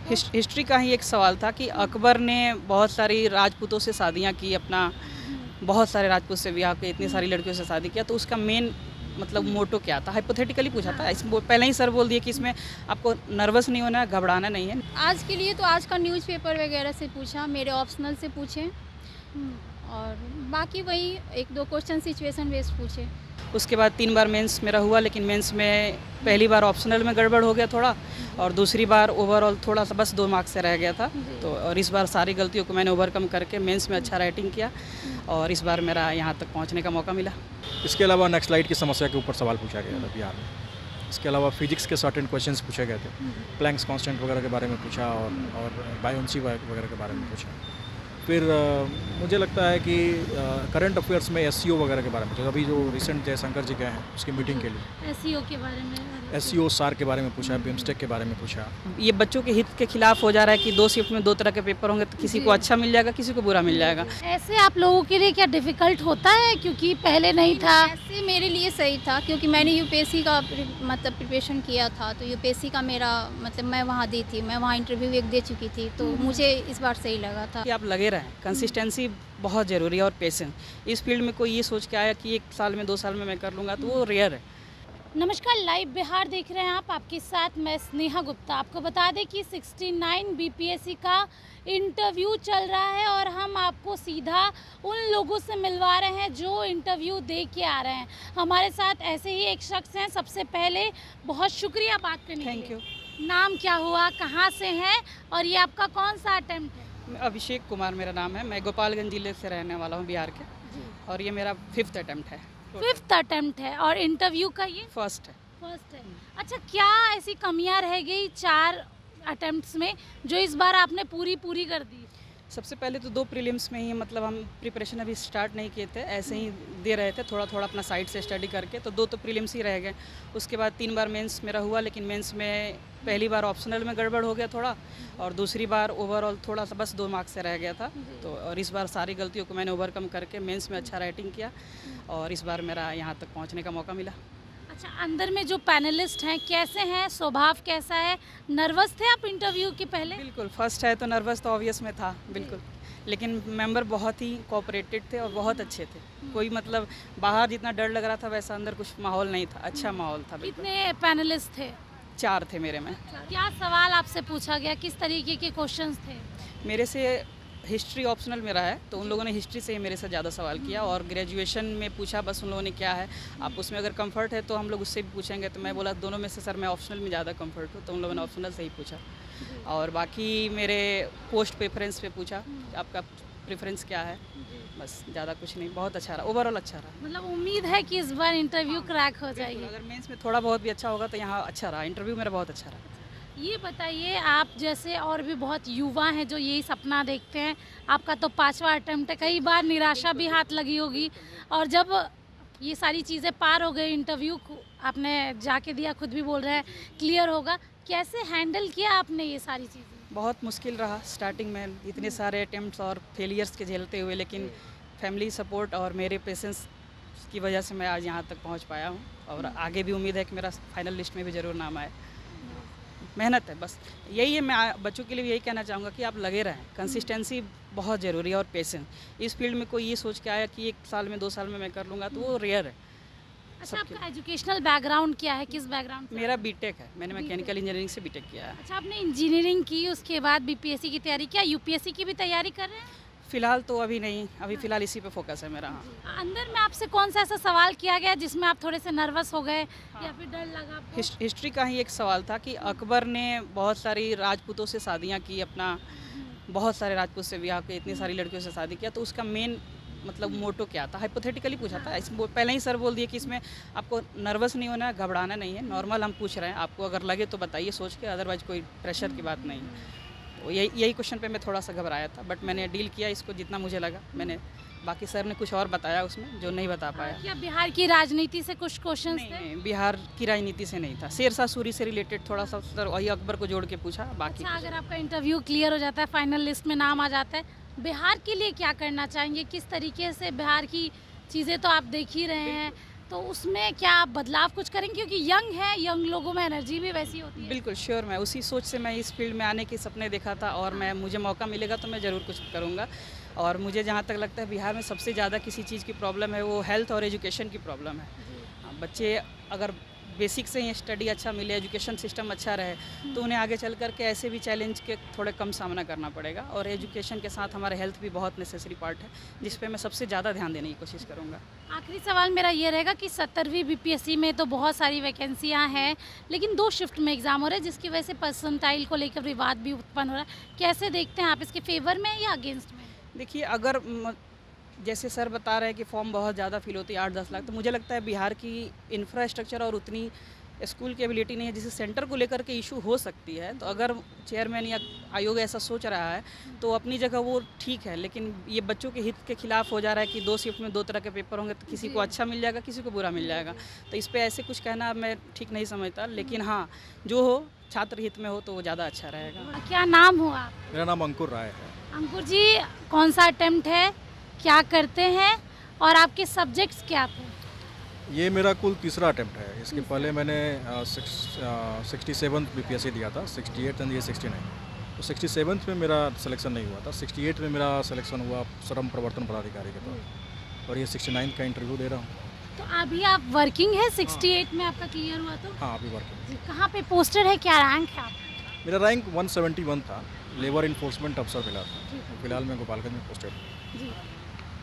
History का ही एक सवाल था कि अकबर ने बहुत सारी राजपूतों से शादियां की, अपना बहुत सारे राजपूत से ब्याह के, इतनी सारी लड़कियों से शादी किया, तो उसका मेन मतलब मोटो क्या था, हाइपोथेटिकली पूछा था। पहले ही सर बोल दिए कि इसमें आपको नर्वस नहीं होना है, घबराना नहीं है। आज के लिए तो आज का न्यूज़पेपर वगैरह से पूछा, मेरे ऑप्शनल से पूछे और बाकी वही एक दो क्वेश्चन सिचुएशन बेस्ड पूछे। उसके बाद 3 बार मेंस मेरा हुआ, लेकिन मेंस में पहली बार ऑप्शनल में गड़बड़ हो गया थोड़ा, और दूसरी बार ओवरऑल थोड़ा सा बस 2 मार्क्स से रह गया था। तो और इस बार सारी गलतियों को मैंने ओवरकम करके मेंस में अच्छा राइटिंग किया, और इस बार मेरा यहाँ तक पहुँचने का मौका मिला। इसके अलावा नक्सलाइट की समस्या के ऊपर सवाल पूछा गया था बिहार में। इसके अलावा फिजिक्स के सर्टेन क्वेश्चंस पूछे गए थे, प्लैंक्स कांस्टेंट वगैरह के बारे में पूछा, और बायोन्सी वगैरह के बारे में पूछा। फिर मुझे लगता है कि करंट अफेयर्स में एसईओ वगैरह के बारे में पूछा। अभी जो रिसेंट जयशंकर जी गए हैं उसकी मीटिंग के लिए एसईओ के बारे में, एसईओ सार के बारे में पूछा, बिम्स्टेक के बारे में पूछा। ये बच्चों के हित के खिलाफ हो जा रहा है कि 2 शिफ्ट में 2 तरह के पेपर होंगे, तो किसी को अच्छा मिल जाएगा, किसी को बुरा मिल जाएगा। ऐसे आप लोगों के लिए क्या डिफ़िकल्ट होता है, क्योंकि पहले नहीं था? ऐसे मेरे लिए सही था क्योंकि मैंने यूपीएससी का मतलब प्रिपरेशन किया था, तो यूपीएससी का मेरा मतलब मैं वहाँ दी थी, मैं वहाँ इंटरव्यू एक दे चुकी थी, तो मुझे इस बार सही लगा था। कि आप लगे रहें, कंसिस्टेंसी बहुत ज़रूरी है, और पेशेंस। इस फील्ड में कोई ये सोच के आया कि 1 साल में 2 साल में मैं कर लूँगा, तो वो रेयर है। नमस्कार, लाइव बिहार देख रहे हैं आप, आपके साथ मैं स्नेहा गुप्ता। आपको बता दें कि 69 बीपीएससी का इंटरव्यू चल रहा है, और हम आपको सीधा उन लोगों से मिलवा रहे हैं जो इंटरव्यू दे के आ रहे हैं। हमारे साथ ऐसे ही एक शख्स हैं। सबसे पहले बहुत शुक्रिया बात करने के लिए। Thank you. नाम क्या हुआ, कहाँ से हैं, और ये आपका कौन सा अटेम्प्ट है? अभिषेक कुमार मेरा नाम है, मैं गोपालगंज जिले से रहने वाला हूँ, बिहार के, और ये मेरा 5th अटेम्प्ट है। 5th अटेम्प्ट है, और इंटरव्यू का ये फर्स्ट है। फर्स्ट है। अच्छा, क्या ऐसी कमियां रह गई 4 अटेम्प्ट्स में जो इस बार आपने पूरी कर दी? सबसे पहले तो 2 प्रीलिम्स में ही मतलब हम प्रिपरेशन अभी स्टार्ट नहीं किए थे, ऐसे ही दे रहे थे थोड़ा थोड़ा अपना साइड से स्टडी करके, तो 2 तो प्रीलिम्स ही रह गए। उसके बाद 3 बार मेंस मेरा हुआ, लेकिन मेंस में पहली बार ऑप्शनल में गड़बड़ हो गया थोड़ा, और दूसरी बार ओवरऑल थोड़ा सा बस 2 मार्क्स से रह गया था। तो और इस बार सारी गलतियों को मैंने ओवरकम करके मेंस में अच्छा राइटिंग किया, और इस बार मेरा यहाँ तक पहुँचने का मौका मिला। अच्छा, अंदर में जो पैनलिस्ट हैं कैसे हैं, स्वभाव कैसा है? नर्वस थे आप इंटरव्यू के पहले? बिल्कुल, फर्स्ट है तो नर्वस तो ऑब्वियस में था, बिल्कुल, लेकिन मेंबर बहुत ही कोऑपरेटेड थे और बहुत अच्छे थे। कोई मतलब बाहर जितना डर लग रहा था वैसा अंदर कुछ माहौल नहीं था, अच्छा माहौल था। बिल्कुल। कितने पैनलिस्ट थे? 4 थे मेरे में। क्या सवाल आपसे पूछा गया, किस तरीके के क्वेश्चंस थे? मेरे से हिस्ट्री ऑप्शनल मेरा है, तो उन लोगों ने हिस्ट्री से ही मेरे से ज़्यादा सवाल किया, और ग्रेजुएशन में पूछा बस उन लोगों ने क्या है आप उसमें अगर कंफर्ट है तो हम लोग उससे भी पूछेंगे, तो मैं बोला दोनों में से सर मैं ऑप्शनल में ज़्यादा कंफर्ट हूँ, तो उन लोगों ने ऑप्शनल से ही पूछा। और बाकी मेरे पोस्ट प्रेफरेंस पे पूछा, आपका प्रेफरेंस क्या है, बस ज़्यादा कुछ नहीं, बहुत अच्छा रहा, ओवरऑल अच्छा रहा। मतलब उम्मीद है कि इस बार इंटरव्यू क्रैक हो जाएगी। अगर मेंस में थोड़ा बहुत भी अच्छा होगा तो यहाँ अच्छा रहा, इंटरव्यू मेरा बहुत अच्छा रहा। ये बताइए, आप जैसे और भी बहुत युवा हैं जो यही सपना देखते हैं, आपका तो 5वां अटेम्प्ट है, कई बार निराशा भी हाथ लगी होगी, और जब ये सारी चीज़ें पार हो गई, इंटरव्यू आपने जाके दिया, खुद भी बोल रहे हैं क्लियर होगा, कैसे हैंडल किया आपने ये सारी चीज़ें? बहुत मुश्किल रहा स्टार्टिंग में, इतने सारे अटेम्प्ट्स और फेलियर्स के झेलते हुए, लेकिन फैमिली सपोर्ट और मेरे पेशेंस की वजह से मैं आज यहाँ तक पहुँच पाया हूँ, और आगे भी उम्मीद है कि मेरा फाइनल लिस्ट में भी ज़रूर नाम आए। मेहनत है बस, यही है। मैं बच्चों के लिए भी यही कहना चाहूँगा कि आप लगे रहें, कंसिस्टेंसी बहुत ज़रूरी है, और पेशेंस। इस फील्ड में कोई ये सोच के आया कि 1 साल में 2 साल में मैं कर लूँगा, तो वो रेयर है। अच्छा, आपका एजुकेशनल बैकग्राउंड क्या है, किस बैकग्राउंड से? मेरा बीटेक है, मैंने मैकेनिकल इंजीनियरिंग से बीटेक किया है। अच्छा, आपने इंजीनियरिंग की, उसके बाद बीपीएससी की तैयारी, क्या यूपीएससी की भी तैयारी कर रहे हैं? फ़िलहाल तो अभी नहीं, अभी फ़िलहाल इसी पे फोकस है मेरा। हाँ। अंदर में आपसे कौन सा ऐसा सवाल किया गया जिसमें आप थोड़े से नर्वस हो गए, या फिर डर लगा आपको? हिस्ट्री का ही एक सवाल था कि अकबर ने बहुत सारी राजपूतों से शादियाँ की, अपना बहुत सारे राजपूत से ब्याह के, इतनी सारी लड़कियों से शादी किया, तो उसका मेन मतलब मोटो क्या था, हाइपोथेटिकली पूछा था। पहले ही सर बोल दिए कि इसमें आपको नर्वस नहीं होना है, घबराना नहीं है, नॉर्मल हम पूछ रहे हैं, आपको अगर लगे तो बताइए सोच के, अदरवाइज कोई प्रेशर की बात नहीं है। तो यही क्वेश्चन पे मैं थोड़ा सा घबराया था, बट मैंने डील किया इसको जितना मुझे लगा। मैंने बाकी सर ने कुछ और बताया उसमें जो नहीं बता पाया। क्या बिहार की राजनीति से कुछ क्वेश्चंस थे? नहीं, बिहार की राजनीति से नहीं था, शेरशाह सूरी से रिलेटेड थोड़ा सा सर वही अकबर को जोड़ के पूछा, बाकी अच्छा, अगर आपका इंटरव्यू क्लियर हो जाता है, फाइनल लिस्ट में नाम आ जाता है, बिहार के लिए क्या करना चाहेंगे, किस तरीके से बिहार की चीज़ें तो आप देख ही रहे हैं, तो उसमें क्या आप बदलाव कुछ करेंगे, क्योंकि यंग है, यंग लोगों में एनर्जी भी वैसी होती है। बिल्कुल श्योर, मैं उसी सोच से मैं इस फील्ड में आने के सपने देखा था और मैं मुझे मौका मिलेगा तो मैं ज़रूर कुछ करूँगा। और मुझे जहाँ तक लगता है बिहार में सबसे ज़्यादा किसी चीज़ की प्रॉब्लम है वो हेल्थ और एजुकेशन की प्रॉब्लम है। हाँ, बच्चे अगर बेसिक से ही स्टडी अच्छा मिले, एजुकेशन सिस्टम अच्छा रहे तो उन्हें आगे चल कर के ऐसे भी चैलेंज के थोड़े कम सामना करना पड़ेगा। और एजुकेशन के साथ हमारे हेल्थ भी बहुत नेसेसरी पार्ट है, जिस पे मैं सबसे ज़्यादा ध्यान देने की कोशिश करूँगा। आखिरी सवाल मेरा ये रहेगा कि 70वीं बीपीएससी में तो बहुत सारी वैकेंसियां हैं, लेकिन 2 शिफ्ट में एग्ज़ाम हो रहे हैं, जिसकी वजह से परसेंटाइल को लेकर विवाद भी उत्पन्न हो रहा है। कैसे देखते हैं आप, इसके फेवर में या अगेंस्ट में? देखिए, अगर जैसे सर बता रहे हैं कि फॉर्म बहुत ज़्यादा फिल होती है 8-10 लाख, तो मुझे लगता है बिहार की इंफ्रास्ट्रक्चर और उतनी स्कूल की एबिलिटी नहीं है जिसे सेंटर को लेकर के इशू हो सकती है। तो अगर चेयरमैन या आयोग ऐसा सोच रहा है तो अपनी जगह वो ठीक है, लेकिन ये बच्चों के हित के खिलाफ हो जा रहा है कि 2 शिफ्ट में 2 तरह के पेपर होंगे तो किसी को अच्छा मिल जाएगा, किसी को बुरा मिल जाएगा। तो इस पर ऐसे कुछ कहना मैं ठीक नहीं समझता, लेकिन हाँ, जो हो छात्र हित में हो तो वो ज़्यादा अच्छा रहेगा। क्या नाम हो आप? मेरा नाम अंकुर राय है। अंकुर जी, कौन सा अटेम्प्ट है, क्या करते हैं और आपके सब्जेक्ट्स क्या थे? ये मेरा कुल तीसरा अटेम्प्ट है। इसके पहले मैंने 67th बीपीएससी दिया था, 68 एंड ये 69। तो 67th में मेरा सिलेक्शन नहीं हुआ था, 68 में मेरा सिलेक्शन हुआ श्रम प्रवर्तन पदाधिकारी के तौर, और ये 69 का इंटरव्यू दे रहा हूँ। तो अभी आप वर्किंग है, 68 में आपका क्लियर हुआ तो? हाँ, अभी वर्किंग। जी, कहाँ पे पोस्टेड है, क्या रैंक है आपका? मेरा रैंक 171 था, लेबर इन्फोर्समेंट अफसर मिला था। फिलहाल मैं गोपालगंज में पोस्टेड हूँ। जी,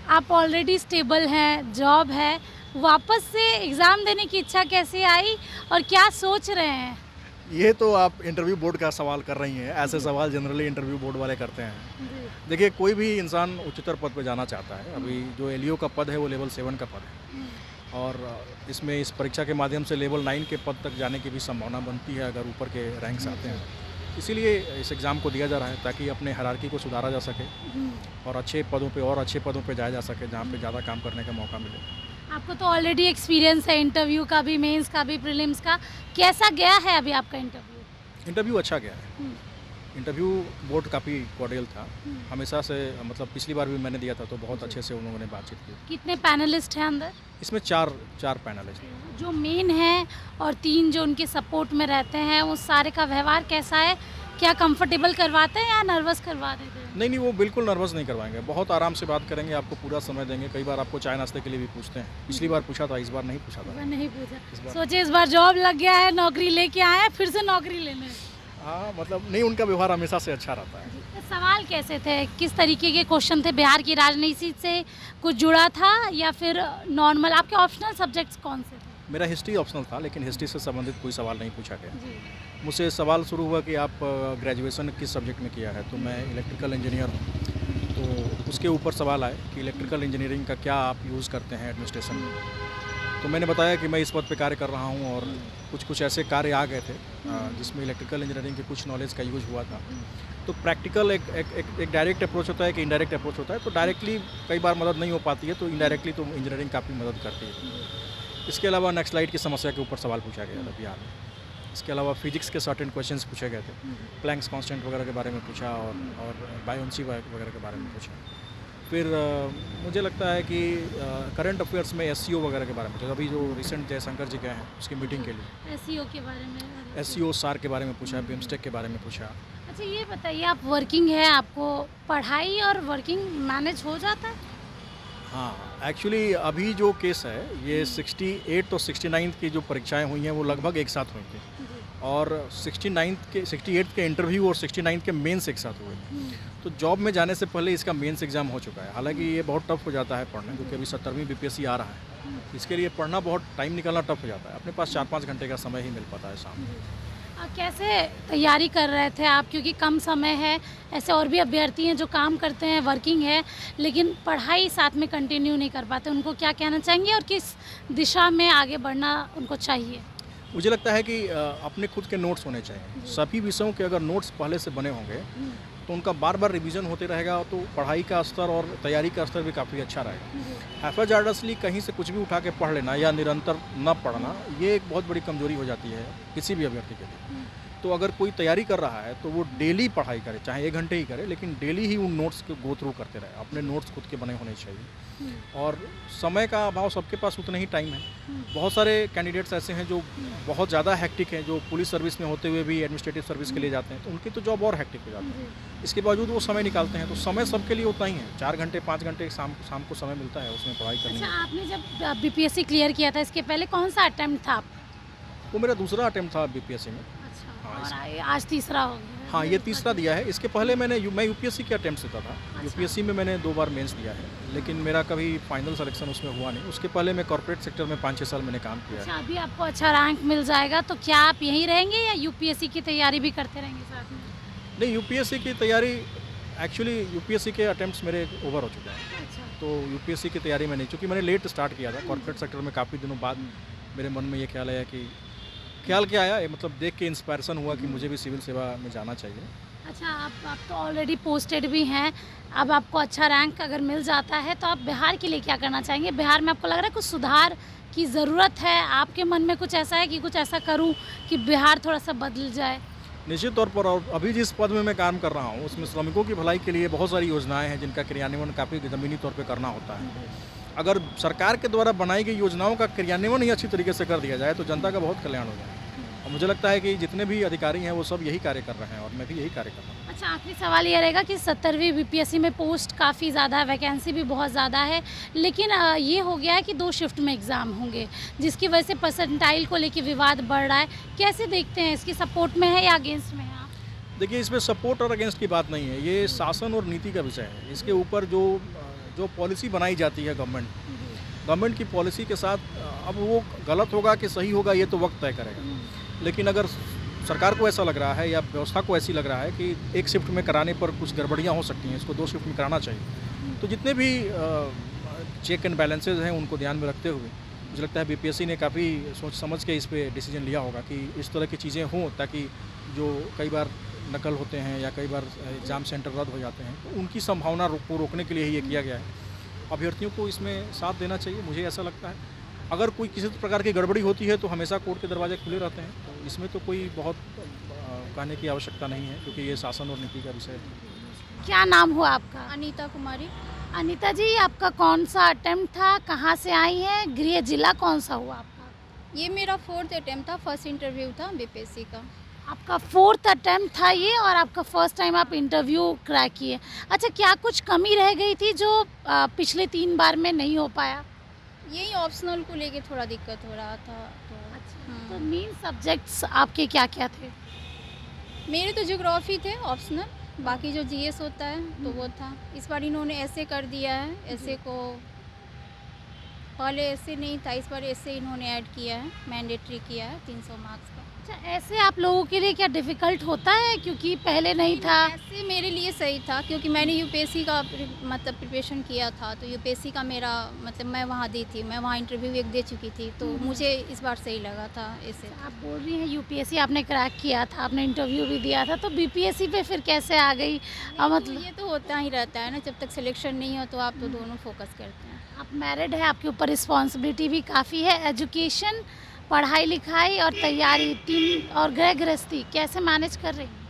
आप ऑलरेडी स्टेबल हैं, जॉब है, वापस से एग्ज़ाम देने की इच्छा कैसे आई और क्या सोच रहे हैं? ये तो आप इंटरव्यू बोर्ड का सवाल कर रही हैं। ऐसे सवाल जनरली इंटरव्यू बोर्ड वाले करते हैं। देखिए, कोई भी इंसान उच्चतर पद पर जाना चाहता है। अभी जो एलईओ का पद है वो लेवल 7 का पद है, और इसमें इस परीक्षा के माध्यम से लेवल 9 के पद तक जाने की भी संभावना बनती है अगर ऊपर के रैंक्स आते हैं। इसीलिए इस एग्ज़ाम को दिया जा रहा है ताकि अपने हायरार्की को सुधारा जा सके और अच्छे पदों पे जाया जा सके जहाँ पे ज़्यादा काम करने का मौका मिले। आपको तो ऑलरेडी एक्सपीरियंस है इंटरव्यू का भी, मेंस का भी, प्रीलिम्स का। कैसा गया है अभी आपका इंटरव्यू? इंटरव्यू अच्छा गया है। इंटरव्यू बोर्ड काफ़ी कॉर्डियल था हमेशा से, मतलब पिछली बार भी मैंने दिया था तो बहुत अच्छे से उन्होंने बातचीत की। कितने पैनलिस्ट हैं अंदर? इसमें चार पैनलिस्ट हैं। जो मेन है और 3 जो उनके सपोर्ट में रहते हैं, उस सारे का व्यवहार कैसा है? क्या कंफर्टेबल करवाते हैं या नर्वस करवा देते हैं? नहीं, वो बिल्कुल नर्वस नहीं करवाएंगे, बहुत आराम से बात करेंगे, आपको पूरा समय देंगे। कई बार आपको चाय नाश्ते के लिए भी पूछते हैं। पिछली बार पूछा था, इस बार नहीं पूछा था। नहीं पूछा। सोचिए, इस बार जॉब लग गया है, नौकरी लेके आए हैं, फिर से नौकरी लेने। हाँ, मतलब नहीं, उनका व्यवहार हमेशा से अच्छा रहता है। सवाल कैसे थे, किस तरीके के क्वेश्चन थे? बिहार की राजनीति से कुछ जुड़ा था या फिर नॉर्मल? आपके ऑप्शनल सब्जेक्ट्स कौन से थे? मेरा हिस्ट्री ऑप्शनल था, लेकिन हिस्ट्री से संबंधित कोई सवाल नहीं पूछा गया। मुझसे सवाल शुरू हुआ कि आप ग्रेजुएशन किस सब्जेक्ट में किया है, तो मैं इलेक्ट्रिकल इंजीनियर हूँ। तो उसके ऊपर सवाल आए कि इलेक्ट्रिकल इंजीनियरिंग का क्या आप यूज़ करते हैं एडमिनिस्ट्रेशन में। तो मैंने बताया कि मैं इस पद पे कार्य कर रहा हूँ और कुछ ऐसे कार्य आ गए थे जिसमें इलेक्ट्रिकल इंजीनियरिंग के कुछ नॉलेज का यूज़ हुआ था। तो प्रैक्टिकल एक डायरेक्ट अप्रोच होता है कि इनडायरेक्ट अप्रोच होता है। तो डायरेक्टली कई बार मदद नहीं हो पाती है, तो इनडायरेक्टली तो इंजीनियरिंग काफ़ी मदद करती है। इसके अलावा नक्सलाइट की समस्या के ऊपर सवाल पूछा गया था बिहार में। इसके अलावा फिजिक्स के सर्टेन क्वेश्चंस पूछे गए थे, प्लैंक्स कांस्टेंट वगैरह के बारे में पूछा और बायोन्सी वगैरह के बारे में पूछा। फिर मुझे लगता है कि करंट अफेयर्स में एससीओ वगैरह के बारे में, अभी जो रिसेंट जयशंकर जी गए हैं उसकी मीटिंग के लिए, एसईओ के बारे में, एससीओ सार के बारे में पूछा, बिम्स्टेक के बारे में पूछा। अच्छा, ये बताइए, आप वर्किंग है, आपको पढ़ाई और वर्किंग मैनेज हो जाता है? हाँ, एक्चुअली अभी जो केस है ये 68 और 69 की जो परीक्षाएं हुई हैं वो लगभग एक साथ हुई थी, और 68 के इंटरव्यू और 69 के मेंस एक साथ हुए थे। तो जॉब में जाने से पहले इसका मेंस एग्ज़ाम हो चुका है। हालांकि ये बहुत टफ हो जाता है पढ़ना, क्योंकि अभी 70वीं बीपीएससी आ रहा है। इसके लिए पढ़ना, बहुत टाइम निकालना टफ हो जाता है। अपने पास 4-5 घंटे का समय ही मिल पाता है शाम में। कैसे तैयारी कर रहे थे आप, क्योंकि कम समय है, ऐसे और भी अभ्यर्थी हैं जो काम करते हैं, वर्किंग है, लेकिन पढ़ाई साथ में कंटिन्यू नहीं कर पाते, उनको क्या कहना चाहेंगे और किस दिशा में आगे बढ़ना उनको चाहिए? मुझे लगता है कि अपने खुद के नोट्स होने चाहिए। सभी विषयों के अगर नोट्स पहले से बने होंगे तो उनका बार बार रिवीजन होते रहेगा, तो पढ़ाई का स्तर और तैयारी का स्तर भी काफ़ी अच्छा रहेगा। हैफेजार्डसली कहीं से कुछ भी उठा के पढ़ लेना या निरंतर न पढ़ना, ये एक बहुत बड़ी कमजोरी हो जाती है किसी भी अभ्यर्थी के लिए। तो अगर कोई तैयारी कर रहा है तो वो डेली पढ़ाई करे, चाहे 1 घंटे ही करे, लेकिन डेली ही उन नोट्स को गो थ्रू करते रहे। अपने नोट्स खुद के बने होने चाहिए। और समय का अभाव, सबके पास उतना ही टाइम है। बहुत सारे कैंडिडेट्स ऐसे हैं जो बहुत ज़्यादा हैक्टिक हैं, जो पुलिस सर्विस में होते हुए भी एडमिनिस्ट्रेटिव सर्विस के लिए जाते हैं, तो उनकी तो जॉब और हैक्टिक हो जाती है। इसके बावजूद वो समय निकालते हैं, तो समय सबके लिए उतना ही है। 4 घंटे 5 घंटे शाम को समय मिलता है उसमें पढ़ाई करने अच्छा, में। आपने जब बीपीएससी क्लियर किया था, इसके पहले कौन सा अटेम्प्ट था आपका? वो मेरा दूसरा अटेम्प्ट था बीपीएससी में। अच्छा, हाँ, और आज तीसरा हो गया। हाँ, ये तीसरा दिया है। इसके पहले मैं यूपीएससी के अटेम्प्ट देता था। यूपीएससी में मैंने 2 बार मेंस दिया है, लेकिन मेरा कभी फाइनल सिलेक्शन उसमें हुआ नहीं। उसके पहले मैं कॉर्पोरेट सेक्टर में 5-6 साल मैंने काम किया है। अच्छा, अभी आपको अच्छा रैंक मिल जाएगा तो क्या आप यहीं रहेंगे या यूपीएससी की तैयारी भी करते रहेंगे साथ में? नहीं, यूपीएससी की तैयारी, एक्चुअली यूपीएससी के अटेम्प्ट्स मेरे ओवर हो चुके हैं, अच्छा, तो यूपीएससी की तैयारी में नहीं, चूँकि मैंने लेट स्टार्ट किया था कॉर्पोरेट सेक्टर में। काफ़ी दिनों बाद मेरे मन में ये ख्याल आया कि क्या आया, मतलब देख के इंस्पायरेशन हुआ कि मुझे भी सिविल सेवा में जाना चाहिए। अच्छा, आप तो ऑलरेडी पोस्टेड भी हैं। अब आपको अच्छा रैंक अगर मिल जाता है तो आप बिहार के लिए क्या करना चाहेंगे? बिहार में आपको लग रहा है कुछ सुधार की ज़रूरत है? आपके मन में कुछ ऐसा है कि कुछ ऐसा करूं कि बिहार थोड़ा सा बदल जाए? निश्चित तौर पर, और अभी जिस पद में मैं काम कर रहा हूँ उसमें श्रमिकों की भलाई के लिए बहुत सारी योजनाएं हैं जिनका क्रियान्वयन काफ़ी ज़मीनी तौर पे करना होता है। अगर सरकार के द्वारा बनाई गई योजनाओं का क्रियान्वयन ही अच्छी तरीके से कर दिया जाए तो जनता का बहुत कल्याण हो जाए। और मुझे लगता है कि जितने भी अधिकारी हैं वो सब यही कार्य कर रहे हैं, और मैं भी यही कार्य कर रहा हूँ। अच्छा, आखिरी सवाल ये रहेगा कि 70वीं बीपीएससी में पोस्ट काफ़ी ज़्यादा है, वैकेंसी भी बहुत ज़्यादा है, लेकिन ये हो गया है कि 2 शिफ्ट में एग्ज़ाम होंगे, जिसकी वजह से परसेंटाइल को लेकर विवाद बढ़ रहा है। कैसे देखते हैं, इसकी सपोर्ट में है या अगेंस्ट में है आप? देखिए, इसमें सपोर्ट और अगेंस्ट की बात नहीं है, ये शासन और नीति का विषय है। इसके ऊपर जो पॉलिसी बनाई जाती है गवर्नमेंट की पॉलिसी के साथ, अब वो गलत होगा कि सही होगा ये तो वक्त तय करेगा। लेकिन अगर सरकार को ऐसा लग रहा है या व्यवस्था को ऐसी लग रहा है कि 1 शिफ्ट में कराने पर कुछ गड़बड़ियाँ हो सकती हैं, इसको 2 शिफ्ट में कराना चाहिए, तो जितने भी चेक एंड बैलेंसेज हैं उनको ध्यान में रखते हुए मुझे लगता है बीपीएससी ने काफ़ी सोच समझ के इस पे डिसीजन लिया होगा कि इस तरह की चीज़ें हों, ताकि जो कई बार नकल होते हैं या कई बार एग्ज़ाम सेंटर रद्द हो जाते हैं, तो उनकी संभावना को रोकने के लिए ही ये किया गया है। अभ्यर्थियों को इसमें साथ देना चाहिए, मुझे ऐसा लगता है। अगर कोई किसी प्रकार की गड़बड़ी होती है तो हमेशा कोर्ट के दरवाजे खुले रहते हैं, तो इसमें तो कोई बहुत कहने की आवश्यकता नहीं है, क्योंकि ये शासन और नीति का विषय है। क्या नाम हुआ आपका? अनीता कुमारी। अनीता जी, आपका कौन सा अटेम्प्ट था, कहाँ से आई हैं, गृह जिला कौन सा हुआ आपका? ये मेरा 4th अटेम्प्ट था, फर्स्ट इंटरव्यू था बीपीएससी का। आपका 4th अटेम्प्ट था ये, और आपका फर्स्ट टाइम आप इंटरव्यू क्रैक किए। अच्छा, क्या कुछ कमी रह गई थी जो पिछले 3 बार में नहीं हो पाया? यही ऑप्शनल को लेके थोड़ा दिक्कत हो रहा था, तो मेन सब्जेक्ट्स आपके क्या क्या थे? मेरे तो ज्योग्राफी थे ऑप्शनल, बाकी जो जीएस होता है तो वो था। इस बार इन्होंने ऐसे कर दिया है, ऐसे को पहले ऐसे नहीं था, इस बार ऐसे इन्होंने ऐड किया है, मैंडेटरी किया है 300 मार्क्स का। अच्छा, ऐसे आप लोगों के लिए क्या डिफ़िकल्ट होता है, क्योंकि पहले नहीं था? ऐसे मेरे लिए सही था, क्योंकि मैंने यूपीएससी का मतलब प्रिपरेशन किया था, तो यूपीएससी का मेरा मतलब मैं वहाँ दी थी, मैं वहाँ इंटरव्यू 1 दे चुकी थी, तो मुझे इस बार सही लगा था ऐसे। आप बोल रही हैं यूपीएससी आपने क्रैक किया था, आपने इंटरव्यू भी दिया था, तो बीपीएससी पे फिर कैसे आ गई? मतलब ये तो होता ही रहता है ना, जब तक सिलेक्शन नहीं हो तो आप तो दोनों फोकस करते हैं। आप मैरिड है, आपके ऊपर रिस्पॉन्सिबिलिटी भी काफ़ी है, एजुकेशन, पढ़ाई लिखाई और तैयारी, 3 और गृह गृहस्थी कैसे मैनेज कर रही हैं?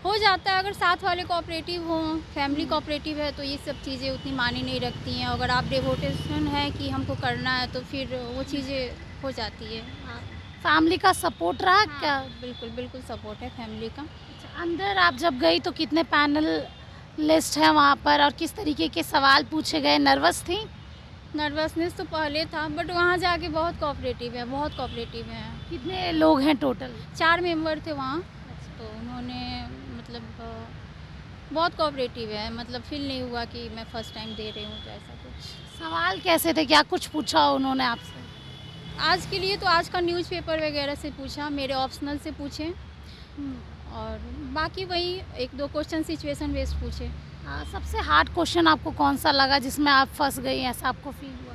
हो जाता है, अगर साथ वाले कोऑपरेटिव हों, फैमिली कोऑपरेटिव है तो ये सब चीज़ें उतनी मायने नहीं रखती हैं। अगर आप डिवोटेशन है कि हमको करना है तो फिर वो चीज़ें हो जाती है। फैमिली का सपोर्ट रहा क्या? हाँ, बिल्कुल बिल्कुल सपोर्ट है फैमिली का। अच्छा, अंदर आप जब गई तो कितने पैनल लिस्ट है वहाँ पर, और किस तरीके के सवाल पूछे गए? नर्वस थी? नर्वसनेस तो पहले था, बट वहाँ जाके बहुत कोऑपरेटिव है, बहुत कोऑपरेटिव हैं। कितने लोग हैं टोटल? 4 मेंबर थे वहाँ, तो उन्होंने मतलब बहुत कोऑपरेटिव है, मतलब फील नहीं हुआ कि मैं फ़र्स्ट टाइम दे रही हूँ तो ऐसा कुछ। सवाल कैसे थे, क्या कुछ पूछा उन्होंने आपसे? आज के लिए तो आज का न्यूज़पेपर वगैरह से पूछा, मेरे ऑप्शनल से पूछे, और बाकी वही 1-2 क्वेश्चन सिचुएशन बेस्ड पूछे। सबसे हार्ड क्वेश्चन आपको कौन सा लगा जिसमें आप फंस गई, ऐसा आपको फील हुआ?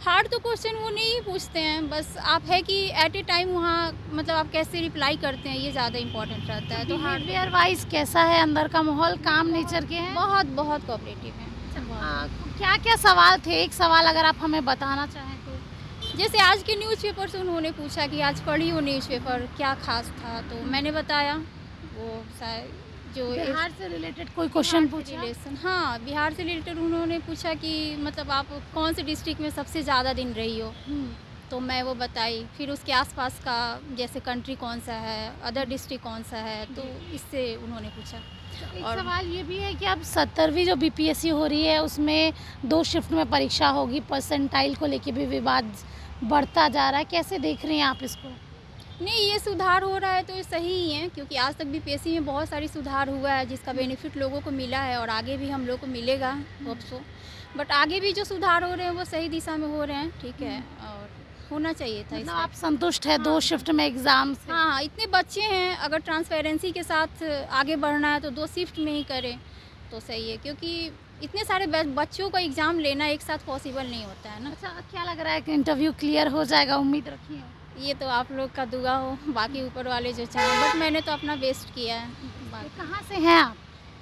हार्ड तो क्वेश्चन वो नहीं पूछते हैं, बस आप है कि एट ए टाइम वहाँ मतलब आप कैसे रिप्लाई करते हैं, ये ज़्यादा इंपॉर्टेंट रहता है। तो हार्ड बिहेवियर वाइज कैसा है, अंदर का माहौल, काम नेचर के हैं? बहुत बहुत कोऑपरेटिव है। क्या क्या सवाल थे? एक सवाल अगर आप हमें बताना चाहें तो। जैसे आज के न्यूज़पेपर से उन्होंने पूछा कि आज पढ़ी हो न्यूज़पेपर, क्या खास था, तो मैंने बताया वो शायद जो बिहार से रिलेटेड कोई क्वेश्चन पूछा? रिलेशन, हाँ बिहार से रिलेटेड उन्होंने पूछा कि मतलब आप कौन से डिस्ट्रिक्ट में सबसे ज़्यादा दिन रही हो, तो मैं वो बताई। फिर उसके आसपास का जैसे कंट्री कौन सा है, अदर डिस्ट्रिक्ट कौन सा है, तो इससे उन्होंने पूछा। एक और सवाल ये भी है कि अब 70वीं जो बीपीएससी हो रही है उसमें 2 शिफ्ट में परीक्षा होगी, परसेंटाइल को लेके भी विवाद बढ़ता जा रहा है, कैसे देख रहे हैं आप इसको? नहीं, ये सुधार हो रहा है तो ये सही ही है, क्योंकि आज तक बीपीएससी में बहुत सारी सुधार हुआ है जिसका बेनिफिट लोगों को मिला है और आगे भी हम लोग को मिलेगा होप सो। बट आगे भी जो सुधार हो रहे हैं वो सही दिशा में हो रहे हैं, ठीक है, और होना चाहिए था मतलब इसका। आप संतुष्ट है 2 शिफ्ट में एग्जाम से? हाँ, इतने बच्चे हैं, अगर ट्रांसपेरेंसी के साथ आगे बढ़ना है तो 2 शिफ्ट में ही करें तो सही है, क्योंकि इतने सारे बच्चों का एग्ज़ाम लेना एक साथ पॉसिबल नहीं होता है ना। अच्छा, क्या लग रहा है कि इंटरव्यू क्लियर हो जाएगा, उम्मीद रखिए? ये तो आप लोग का दुआ हो, बाकी ऊपर वाले जो चाहें, बट मैंने तो अपना बेस्ट किया है। बाकी कहाँ से हैं आप?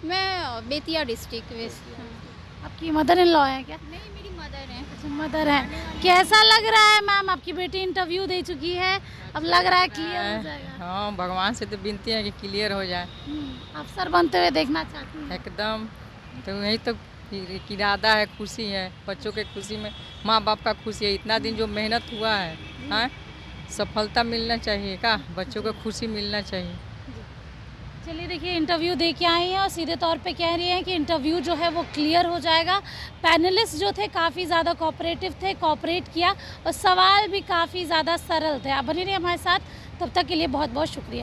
मैं बेतिया डिस्ट्रिक्ट वेस्ट। आपकी मदर इन लॉ है क्या? नहीं, मेरी मदर है। अच्छा, मदर है। कैसा लग रहा है मैम, आपकी बेटी इंटरव्यू दे चुकी है, अब लग रहा है क्लियर हो जाएगा? हाँ, भगवान से तो विनती है कि क्लियर हो जाए अफसर बनते हुए देखना चाहती हैं? एकदम। तो यही तो इरादा है, खुशी है, बच्चों के खुशी में माँ बाप का खुशी है। इतना दिन जो मेहनत हुआ है, हाँ, सफलता मिलना चाहिए का, बच्चों को खुशी मिलना चाहिए। चलिए देखिए, इंटरव्यू दे के आई हैं और सीधे तौर पे कह रही हैं कि इंटरव्यू जो है वो क्लियर हो जाएगा। पैनलिस्ट जो थे काफ़ी ज़्यादा कोऑपरेटिव थे, कोऑपरेट किया और सवाल भी काफ़ी ज़्यादा सरल थे। आप बने रहिए हमारे साथ, तब तक के लिए बहुत बहुत शुक्रिया।